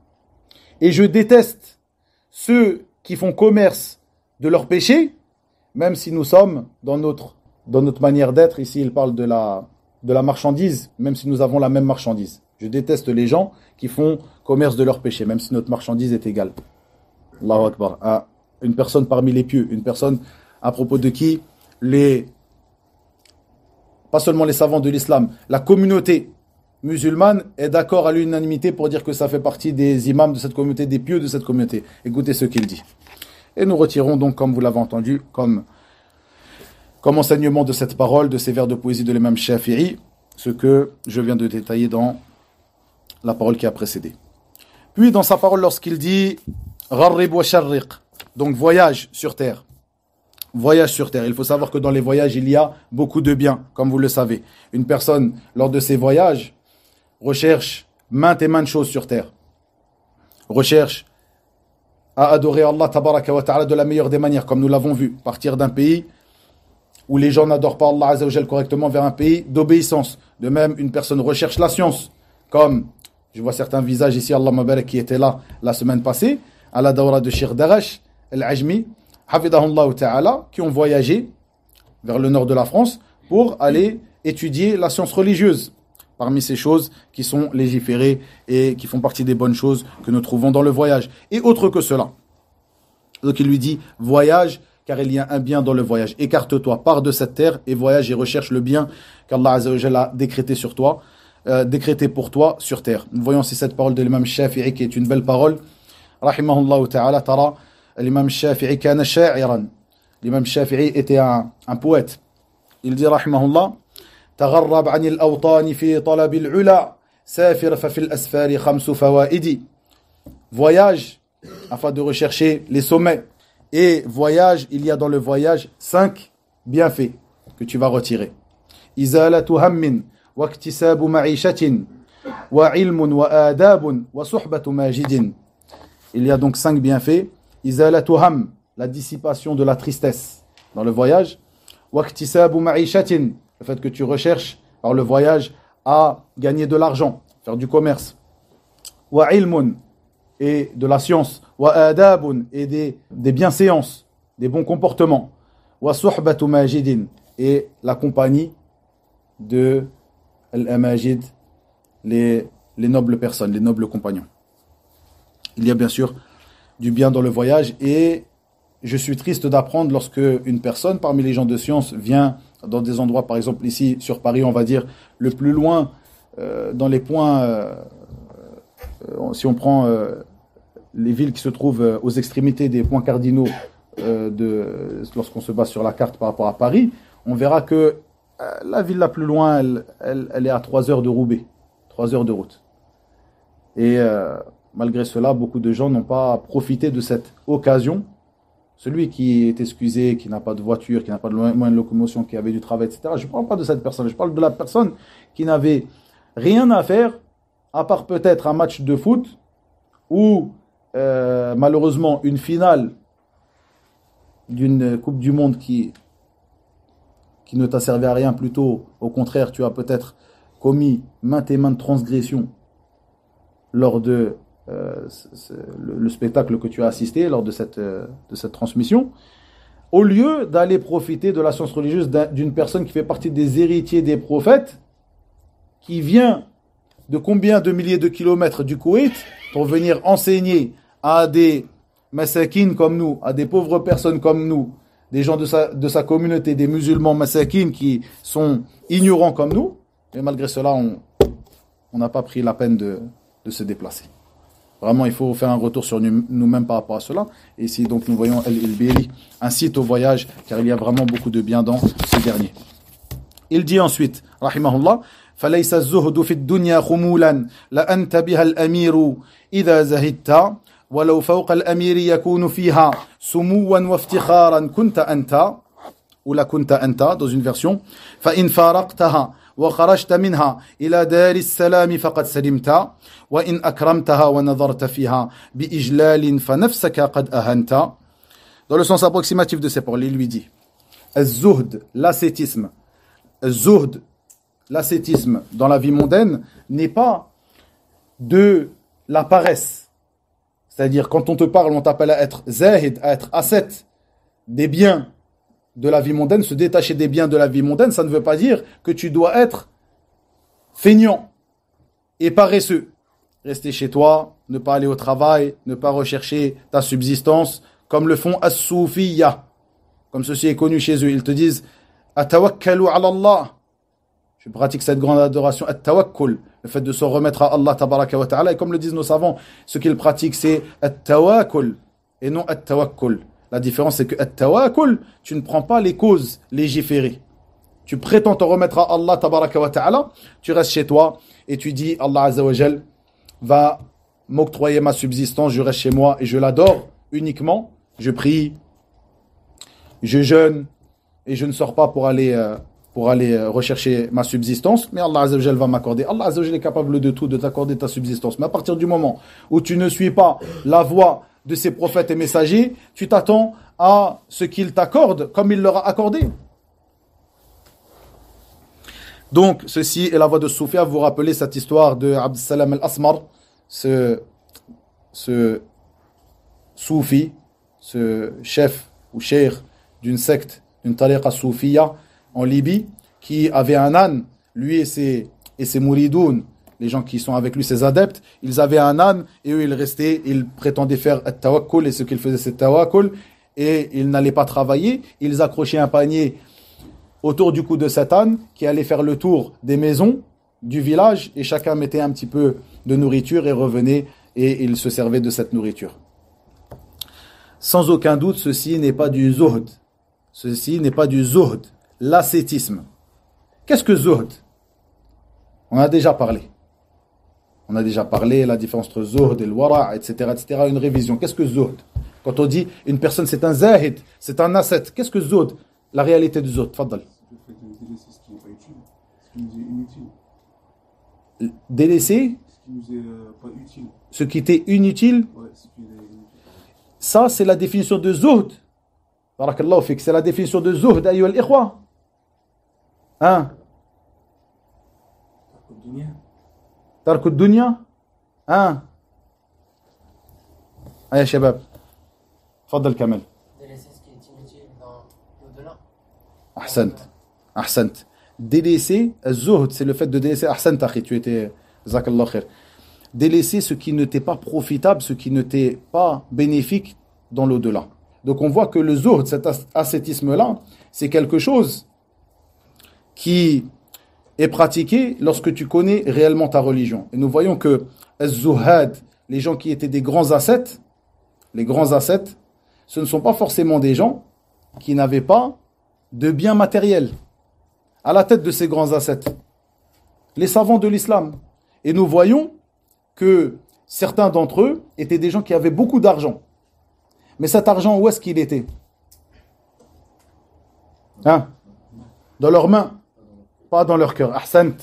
Et je déteste ceux qui font commerce de leurs péchés, même si nous sommes dans notre manière d'être. Ici, il parle de la marchandise, même si nous avons la même marchandise. Je déteste les gens qui font commerce de leurs péchés, même si notre marchandise est égale. Allahu Akbar. Ah, une personne parmi les pieux, une personne à propos de qui pas seulement les savants de l'islam, la communauté musulmane est d'accord à l'unanimité pour dire que ça fait partie des imams de cette communauté, des pieux de cette communauté. Écoutez ce qu'il dit. Et nous retirons donc, comme vous l'avez entendu, comme enseignement de cette parole, de ces vers de poésie de l'imam Shafi'i, ce que je viens de détailler dans la parole qui a précédé. Puis dans sa parole, lorsqu'il dit « Gharrib wa sharriq », donc voyage sur terre. Voyage sur terre. Il faut savoir que dans les voyages, il y a beaucoup de biens, comme vous le savez. Une personne, lors de ses voyages, recherche maintes et maintes choses sur terre. Recherche à adorer Allah tabaraka wa ta'ala de la meilleure des manières, comme nous l'avons vu. Partir d'un pays où les gens n'adorent pas Allah azza wa jal correctement vers un pays d'obéissance. De même, une personne recherche la science, comme je vois certains visages ici, Allah mabarak, qui étaient là la semaine passée, à la dawra de Sheikh Darash, Al-Ajmi, Hafidahullah ta'ala, qui ont voyagé vers le nord de la France pour aller étudier la science religieuse. Parmi ces choses qui sont légiférées et qui font partie des bonnes choses que nous trouvons dans le voyage. Et autre que cela. Donc il lui dit, voyage, car il y a un bien dans le voyage. Écarte-toi, pars de cette terre et voyage et recherche le bien qu'Allah Azza wa Jalla a décrété sur toi, décrété pour toi sur terre. Nous voyons c'est cette parole de l'imam Shafi'i qui est une belle parole. Rahimahullah ta'ala, tara. L'imam Shafi'i kana sha'iran. L'imam Shafi'i était un poète. Il dit rahimahullah تغرب عن الأوطان في طلب العلا سافر ففي الأسفار خمس فوائد. Voyage afin de rechercher les sommets. Et voyage, il y a dans le voyage 5 bienfaits que tu vas retirer. إزالة هم واكتساب معيشة وعلم وآداب وصحبة ماجد. Il y a donc 5 bienfaits. إزالة هم, la dissipation de la tristesse dans le voyage. واكتساب معيشة, le fait que tu recherches par le voyage à gagner de l'argent, faire du commerce. Wa ilmun, et de la science. Wa adabun, et des bienséances, des bons comportements. Wa suhbatu majidin, et la compagnie de al-amajid, les nobles personnes, les nobles compagnons. Il y a bien sûr du bien dans le voyage et je suis triste d'apprendre lorsque une personne parmi les gens de science vient dans des endroits, par exemple ici sur Paris, on va dire le plus loin, dans les points, si on prend les villes qui se trouvent aux extrémités des points cardinaux, lorsqu'on se base sur la carte par rapport à Paris, on verra que la ville la plus loin, elle est à 3 heures de Roubaix, 3 heures de route. Et malgré cela, beaucoup de gens n'ont pas profité de cette occasion. Celui qui est excusé, qui n'a pas de voiture, qui n'a pas de moyen de locomotion, qui avait du travail, etc. Je ne parle pas de cette personne. Je parle de la personne qui n'avait rien à faire, à part peut-être un match de foot ou malheureusement une finale d'une Coupe du Monde qui ne t'a servi à rien. Plutôt, au contraire, tu as peut-être commis maintes et maintes transgressions lors de le spectacle que tu as assisté lors de cette transmission, au lieu d'aller profiter de la science religieuse d'une personne qui fait partie des héritiers des prophètes, qui vient de combien de milliers de kilomètres du Koweït pour venir enseigner à des masakines comme nous, à des pauvres personnes comme nous, des gens de sa communauté, des musulmans masakines qui sont ignorants comme nous, et malgré cela, on n'a pas pris la peine de se déplacer. Vraiment, il faut faire un retour sur nous-mêmes par rapport à cela. Et ici, donc, nous voyons El-Biri incite au voyage, car il y a vraiment beaucoup de bien dans ce dernier. Il dit ensuite, rahimahullah, فَلَيْسَ الزُّهْدُ فِي الدُّنْيَا خُمُولًا لَأَنْتَ بِهَا الْأَمِيرُ إِذَا زَهِدْتَ ولو فوق الأمير يكون فيها سموا وافتخارا كنت أنت ولا كنت أنت dans une version فإن فارقتها وخرجت منها إلى دار السلام فقد سلمت وإن أكرمتها ونظرت فيها بإجلال فنفسك قد أهنت. Dans le sens approximatif de ces paroles, il lui dit الزهد, l'ascétisme, الزهد, l'ascétisme dans la vie mondaine n'est pas de la paresse. C'est-à-dire, quand on te parle, on t'appelle à être zahid, à être ascète des biens de la vie mondaine, se détacher des biens de la vie mondaine, ça ne veut pas dire que tu dois être feignant et paresseux. Rester chez toi, ne pas aller au travail, ne pas rechercher ta subsistance, comme le font as-soufiyya. Comme ceci est connu chez eux, ils te disent « Atawakkalu ala Allah ». Je pratique cette grande adoration, at-tawakkul, le fait de se remettre à Allah tabaraka wa ta'ala. Et comme le disent nos savants, ce qu'ils pratiquent, c'est at-tawakkul et non at-tawakkul. La différence, c'est que at-tawakkul, tu ne prends pas les causes légiférées. Tu prétends te remettre à Allah tabaraka wa ta'ala, tu restes chez toi et tu dis, Allah azza wa jal va m'octroyer ma subsistance, je reste chez moi et je l'adore uniquement. Je prie, je jeûne et je ne sors pas pour aller rechercher ma subsistance, mais Allah Azza wa Jal va m'accorder. Allah Azza wa Jal est capable de tout, de t'accorder ta subsistance. Mais à partir du moment où tu ne suis pas la voie de ses prophètes et messagers, tu t'attends à ce qu'il t'accorde comme il leur a accordé. Donc, ceci est la voie de Soufia. Vous vous rappelez cette histoire de Abd Salam al-Asmar, ce soufi, ce chef ou cheikh d'une secte, d'une tariqa soufia, en Libye, qui avait un âne, lui et ses mouridoun, les gens qui sont avec lui, ses adeptes, ils avaient un âne, et eux, ils restaient, ils prétendaient faire at-tawakkul, et ce qu'ils faisaient, c'est tawakkul, et ils n'allaient pas travailler, ils accrochaient un panier autour du cou de cet âne, qui allait faire le tour des maisons du village, et chacun mettait un petit peu de nourriture, et revenait, et il se servait de cette nourriture. Sans aucun doute, ceci n'est pas du zuhd. Ceci n'est pas du zuhd. L'ascétisme. Qu'est-ce que zuhd? On a déjà parlé. On a déjà parlé la différence entre zuhd et le wara', etc., etc. Une révision. Qu'est-ce que zuhd? Quand on dit une personne c'est un zahid, c'est un ascète, qu'est-ce que zuhd? La réalité du zuhd. Fadal. Le fait de délaisser ce qui n'est pas utile, ce qui nous est inutile. Délaisser Ce qui nous est pas utile. ce qui était inutile. Ouais, ce qui est inutile. Ça, c'est la définition de zuhd. Barakallahu fik. C'est la définition de zuhd, ayyuha al-ikhwa. Hein? Tarku dunya? Hein? Allez, shabab. Fadal Kamel. Délaisser ce qui est inutile dans l'au-delà. Ahsant. Ahsant. Délaisser, zuhd, c'est le fait de délaisser. Ahsant, akhi, tu étais. Zakallah khair. Délaisser ce qui ne t'est pas profitable, ce qui ne t'est pas bénéfique dans l'au-delà. Donc on voit que le zuhd, cet ascétisme-là, c'est quelque chose qui est pratiqué lorsque tu connais réellement ta religion. Et nous voyons que az-zuhad, les gens qui étaient des grands ascètes, les grands ascètes, ce ne sont pas forcément des gens qui n'avaient pas de biens matériels. À la tête de ces grands ascètes, les savants de l'islam. Et nous voyons que certains d'entre eux étaient des gens qui avaient beaucoup d'argent. Mais cet argent, où est-ce qu'il était? Hein? Dans leurs mains, pas dans leur cœur. Ahsant.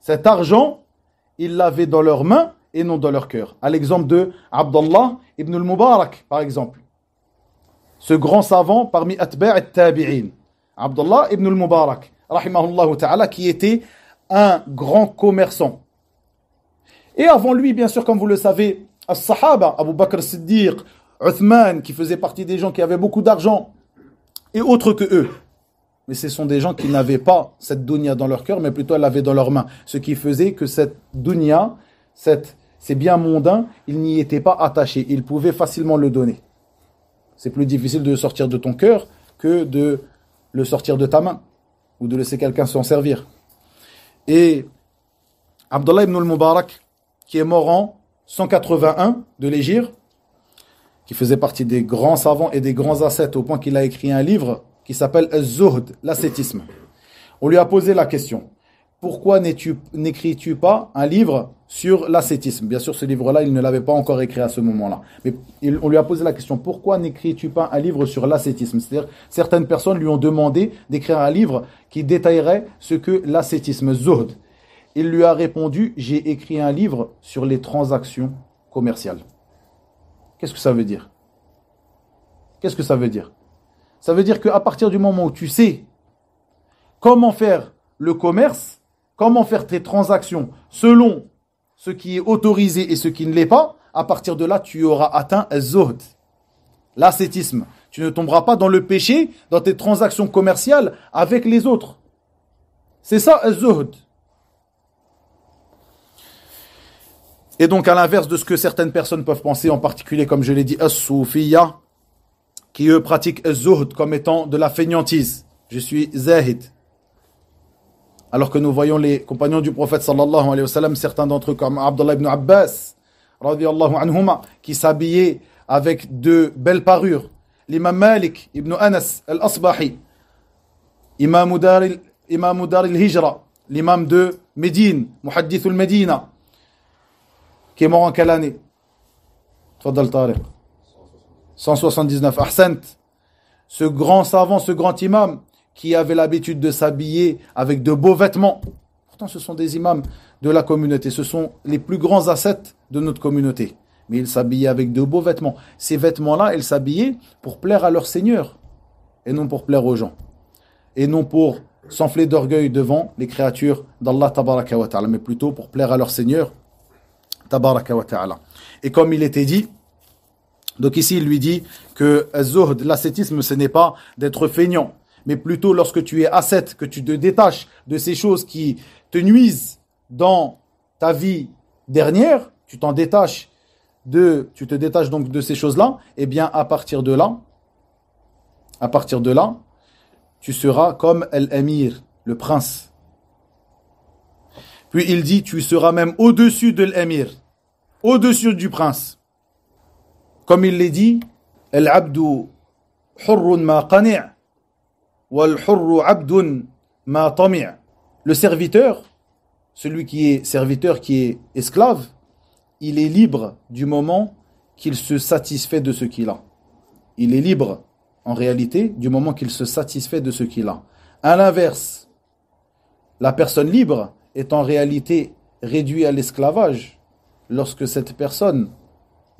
Cet argent, ils l'avaient dans leurs mains et non dans leur cœur. À l'exemple de Abdallah ibn al-Mubarak, par exemple. Ce grand savant parmi Atba' al-Tabi'in. Abdallah ibn al-Mubarak, rahimahullah ta'ala, qui était un grand commerçant. Et avant lui, bien sûr, comme vous le savez, As-Sahaba, Abu Bakr Siddiq, Uthman, qui faisaient partie des gens qui avaient beaucoup d'argent, et autres que eux. Mais ce sont des gens qui n'avaient pas cette dunya dans leur cœur, mais plutôt elle l'avaient dans leurs mains. Ce qui faisait que cette dunya, ces biens mondains, ils n'y étaient pas attachés. Ils pouvaient facilement le donner. C'est plus difficile de le sortir de ton cœur que de le sortir de ta main, ou de laisser quelqu'un s'en servir. Et Abdullah ibn al-Mubarak, qui est mort en 181 de l'Hégire, qui faisait partie des grands savants et des grands ascètes, au point qu'il a écrit un livre qui s'appelle Az-Zuhd, l'ascétisme. On lui a posé la question, pourquoi n'écris-tu pas un livre sur l'ascétisme? Bien sûr, ce livre-là, il ne l'avait pas encore écrit à ce moment-là. Mais on lui a posé la question, pourquoi n'écris-tu pas un livre sur l'ascétisme? C'est-à-dire, certaines personnes lui ont demandé d'écrire un livre qui détaillerait ce que l'ascétisme, Zuhd. Il lui a répondu, j'ai écrit un livre sur les transactions commerciales. Qu'est-ce que ça veut dire? Qu'est-ce que ça veut dire? Ça veut dire qu'à partir du moment où tu sais comment faire le commerce, comment faire tes transactions selon ce qui est autorisé et ce qui ne l'est pas, à partir de là, tu auras atteint az-zuhd, l'ascétisme. Tu ne tomberas pas dans le péché, dans tes transactions commerciales avec les autres. C'est ça az-zuhd. Et donc, à l'inverse de ce que certaines personnes peuvent penser, en particulier, comme je l'ai dit, as-soufiyya, qui eux pratiquent az-zuhd comme étant de la fainéantise. Je suis zahid. Alors que nous voyons les compagnons du prophète sallallahu alayhi wa sallam, certains d'entre eux comme Abdullah ibn Abbas, radiyallahu anhuma, qui s'habillaient avec de belles parures. L'imam Malik ibn Anas al-Asbahi, imam dar al-Hijra, l'imam de Médine, muhaddith al-Médina, qui est mort en quelle année? Tfaddal Tariq. 179. Ahsant. Ce grand savant, ce grand imam, qui avait l'habitude de s'habiller avec de beaux vêtements. Pourtant, ce sont des imams de la communauté. Ce sont les plus grands ascètes de notre communauté. Mais ils s'habillaient avec de beaux vêtements. Ces vêtements-là, ils s'habillaient pour plaire à leur Seigneur. Et non pour plaire aux gens. Et non pour s'enfler d'orgueil devant les créatures d'Allah tabaraka wa ta'ala. Mais plutôt pour plaire à leur Seigneur tabaraka wa ta'ala. Et comme il était dit, donc ici il lui dit que az-zuhd, l'ascétisme, ce n'est pas d'être feignant, mais plutôt lorsque tu es ascète, que tu te détaches de ces choses qui te nuisent dans ta vie dernière, tu te détaches donc de ces choses-là, et bien à partir de là, tu seras comme l'amir, le prince. Puis il dit, tu seras même au-dessus de l'amir, au-dessus du prince. Comme il l'a dit, al-abdu hurrun ma qani' wal-hurru abdun ma tami'. Le serviteur, celui qui est serviteur, qui est esclave, il est libre du moment qu'il se satisfait de ce qu'il a. Il est libre, en réalité, du moment qu'il se satisfait de ce qu'il a. À l'inverse, la personne libre est en réalité réduite à l'esclavage lorsque cette personne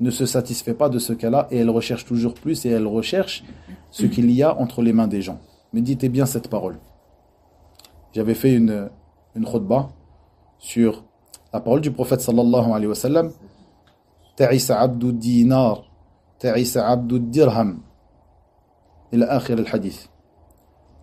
ne se satisfait pas de ce qu'elle a et elle recherche toujours plus et elle recherche ce qu'il y a entre les mains des gens. Méditez bien cette parole. J'avais fait une khutbah sur la parole du prophète sallallahu alayhi wa sallam. Ta'isa abdu dinar, ta'isa abdu dirham. Ila akhir al-hadith.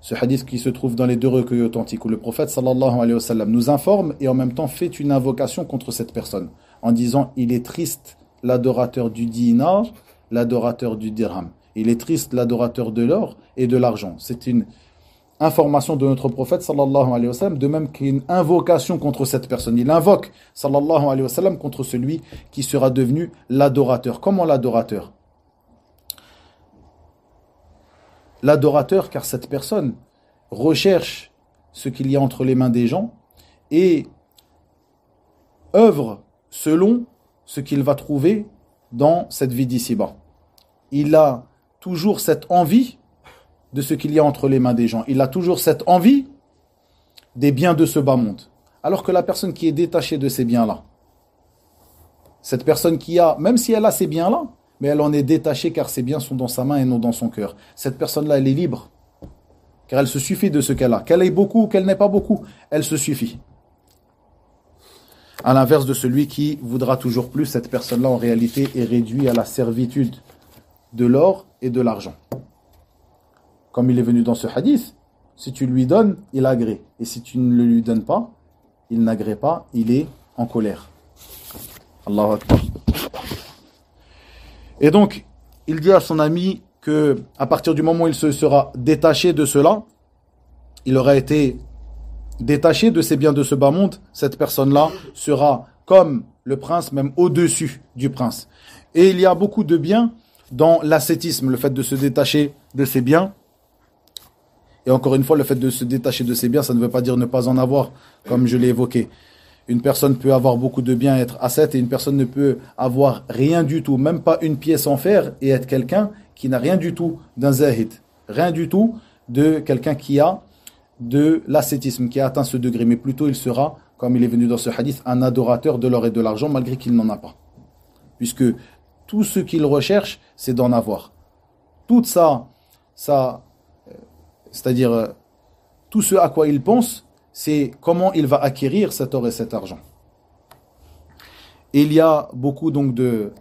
Ce hadith qui se trouve dans les deux recueils authentiques où le prophète sallallahu alayhi wa sallam nous informe et en même temps fait une invocation contre cette personne en disant il est triste l'adorateur du dinar, l'adorateur du dirham. Il est triste l'adorateur de l'or et de l'argent. C'est une information de notre prophète sallallahu alayhi wa sallam, de même qu'une invocation contre cette personne. Il invoque sallallahu alayhi wa sallam contre celui qui sera devenu l'adorateur. Comment l'adorateur? L'adorateur, car cette personne recherche ce qu'il y a entre les mains des gens et œuvre selon ce qu'il va trouver dans cette vie d'ici-bas. Il a toujours cette envie de ce qu'il y a entre les mains des gens. Il a toujours cette envie des biens de ce bas monde. Alors que la personne qui est détachée de ces biens-là, cette personne qui a, même si elle a ces biens-là, mais elle en est détachée car ces biens sont dans sa main et non dans son cœur. Cette personne-là, elle est libre. Car elle se suffit de ce qu'elle a. Qu'elle ait beaucoup ou qu'elle n'ait pas beaucoup, elle se suffit. À l'inverse de celui qui voudra toujours plus, cette personne-là en réalité est réduite à la servitude de l'or et de l'argent. Comme il est venu dans ce hadith, si tu lui donnes, il agrée. Et si tu ne le lui donnes pas, il n'agrée pas, il est en colère. Allahu Akbar. Et donc, il dit à son ami que à partir du moment où il se sera détaché de cela, il aura été détaché de ces biens de ce bas monde, cette personne-là sera comme le prince, même au-dessus du prince. Et il y a beaucoup de biens dans l'ascétisme, le fait de se détacher de ses biens. Et encore une fois, le fait de se détacher de ses biens, ça ne veut pas dire ne pas en avoir, comme je l'ai évoqué. Une personne peut avoir beaucoup de biens et être ascète, et une personne ne peut avoir rien du tout, même pas une pièce en fer, et être quelqu'un qui n'a rien du tout d'un zahid. Rien du tout de quelqu'un qui a de l'ascétisme, qui a atteint ce degré. Mais plutôt, il sera, comme il est venu dans ce hadith, un adorateur de l'or et de l'argent, malgré qu'il n'en a pas. Puisque tout ce qu'il recherche, c'est d'en avoir. Toute c'est-à-dire tout ce à quoi il pense, c'est comment il va acquérir cet or et cet argent. Et il y a beaucoup donc de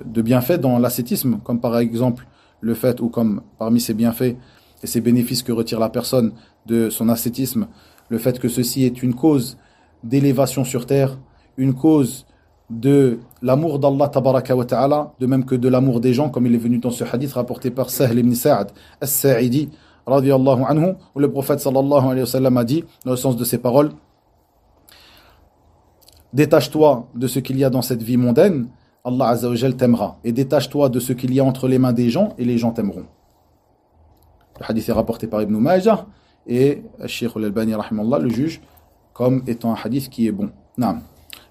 bienfaits dans l'ascétisme, comme par exemple le fait, ou comme parmi ces bienfaits et ces bénéfices que retire la personne de son ascétisme, le fait que ceci est une cause d'élévation sur terre, une cause de l'amour d'Allah tabaraka wa ta'ala, de même que de l'amour des gens, comme il est venu dans ce hadith rapporté par Sahl ibn Sa'ad as-Sa'idi radiyallahu anhu, où le prophète sallallahu alayhi wa sallam a dit, dans le sens de ses paroles, détache-toi de ce qu'il y a dans cette vie mondaine, Allah azza wa jal t'aimera, et détache-toi de ce qu'il y a entre les mains des gens, et les gens t'aimeront. Le hadith est rapporté par Ibn Majah, et Cheikh al-Albani rahimallah le juge comme étant un hadith qui est bon. Naam.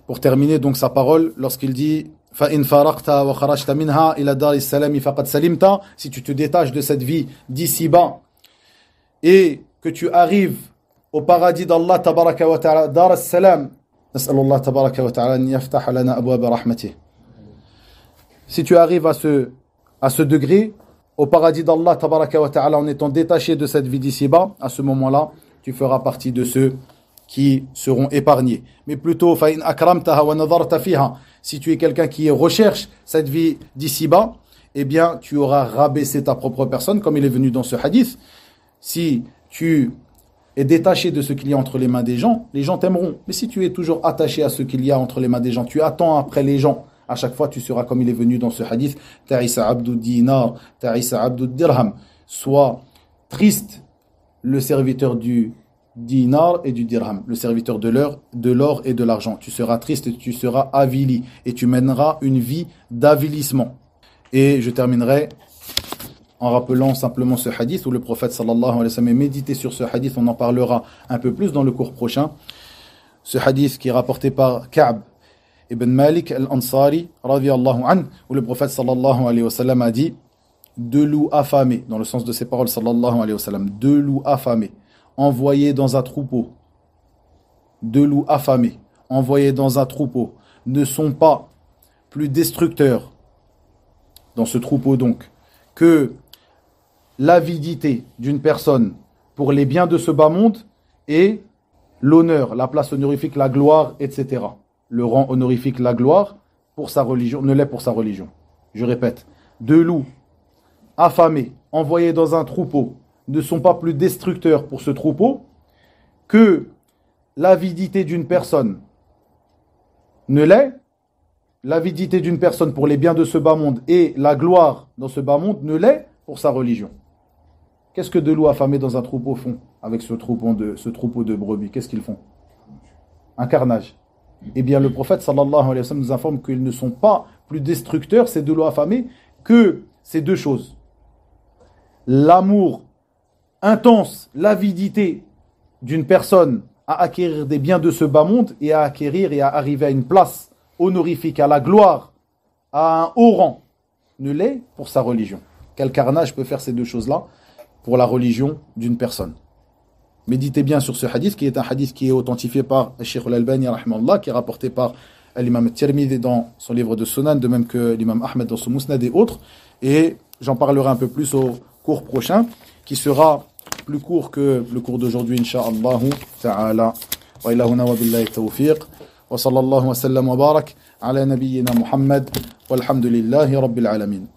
Pour terminer donc sa parole, lorsqu'il dit فَإِنْ فَارَقْتَ وَخَرَجْتَ مِنْهَا إِلَى دَارِ السَّلَامِ فَقَدْ سَلِمْتَ, si tu te détaches de cette vie d'ici-bas et que tu arrives au paradis d'Allah tabaraka wa ta'ala, dar as-salam, nas'alullah tabaraka wa ta'ala an yaftaha lana abwab rahmatih. Si tu arrives à ce degré au paradis d'Allah tabaraka wa ta'ala en étant détaché de cette vie d'ici-bas, à ce moment-là, tu feras partie de ceux qui seront épargnés. Mais plutôt فَإِنْ أَكْرَمْتَهَا وَنَظَرْتَ فِيهَا, si tu es quelqu'un qui recherche cette vie d'ici-bas, eh bien, tu auras rabaissé ta propre personne, comme il est venu dans ce hadith. Si tu es détaché de ce qu'il y a entre les mains des gens t'aimeront. Mais si tu es toujours attaché à ce qu'il y a entre les mains des gens, tu attends après les gens, à chaque fois tu seras comme il est venu dans ce hadith, ta'isa abdu dinar, ta'isa abdu dirham. Sois triste, le serviteur du dinar et du dirham, le serviteur de l'or et de l'argent. Tu seras triste et tu seras avili, et tu mèneras une vie d'avilissement. Et je terminerai en rappelant simplement ce hadith où le prophète sallallahu alayhi wa sallam médité sur ce hadith. On en parlera un peu plus dans le cours prochain. Ce hadith qui est rapporté par Ka'b ibn Malik al-Ansari radiyallahu anhu, où le prophète sallallahu alayhi wa sallam a dit: deux loups affamés, dans le sens de ses paroles sallallahu alayhi wa sallam, deux loups affamés envoyés dans un troupeau, deux loups affamés envoyés dans un troupeau ne sont pas plus destructeurs dans ce troupeau donc que l'avidité d'une personne pour les biens de ce bas monde et l'honneur, la place honorifique, la gloire, etc. Le rang honorifique, la gloire, pour sa religion, ne l'est pour sa religion. Je répète, deux loups affamés, envoyés dans un troupeau, ne sont pas plus destructeurs pour ce troupeau que l'avidité d'une personne ne l'est. L'avidité d'une personne pour les biens de ce bas monde et la gloire dans ce bas monde ne l'est pour sa religion. Qu'est-ce que deux loups affamés dans un troupeau font avec ce troupeau de brebis? Qu'est-ce qu'ils font? Un carnage. Eh bien, le prophète sallallahu alayhi wa sallam nous informe qu'ils ne sont pas plus destructeurs, ces deux loups affamés, que ces deux choses. L'amour intense, l'avidité d'une personne à acquérir des biens de ce bas monde et à acquérir et à arriver à une place honorifique, à la gloire, à un haut rang, ne l'est pour sa religion. Quel carnage peut faire ces deux choses-là pour la religion d'une personne? Méditez bien sur ce hadith, qui est un hadith qui est authentifié par Cheikh al-Albani rahimahullah, qui est rapporté par l'imam Tirmidhi dans son livre de Sunan, de même que l'imam Ahmed dans son Musnad et autres. Et j'en parlerai un peu plus au cours prochain, qui sera plus court que le cours d'aujourd'hui, incha'Allah ta'ala. Wa ilahuna wa billahi tawfiq. وصلى الله وسلم وبارك على نبينا محمد والحمد لله رب العالمين.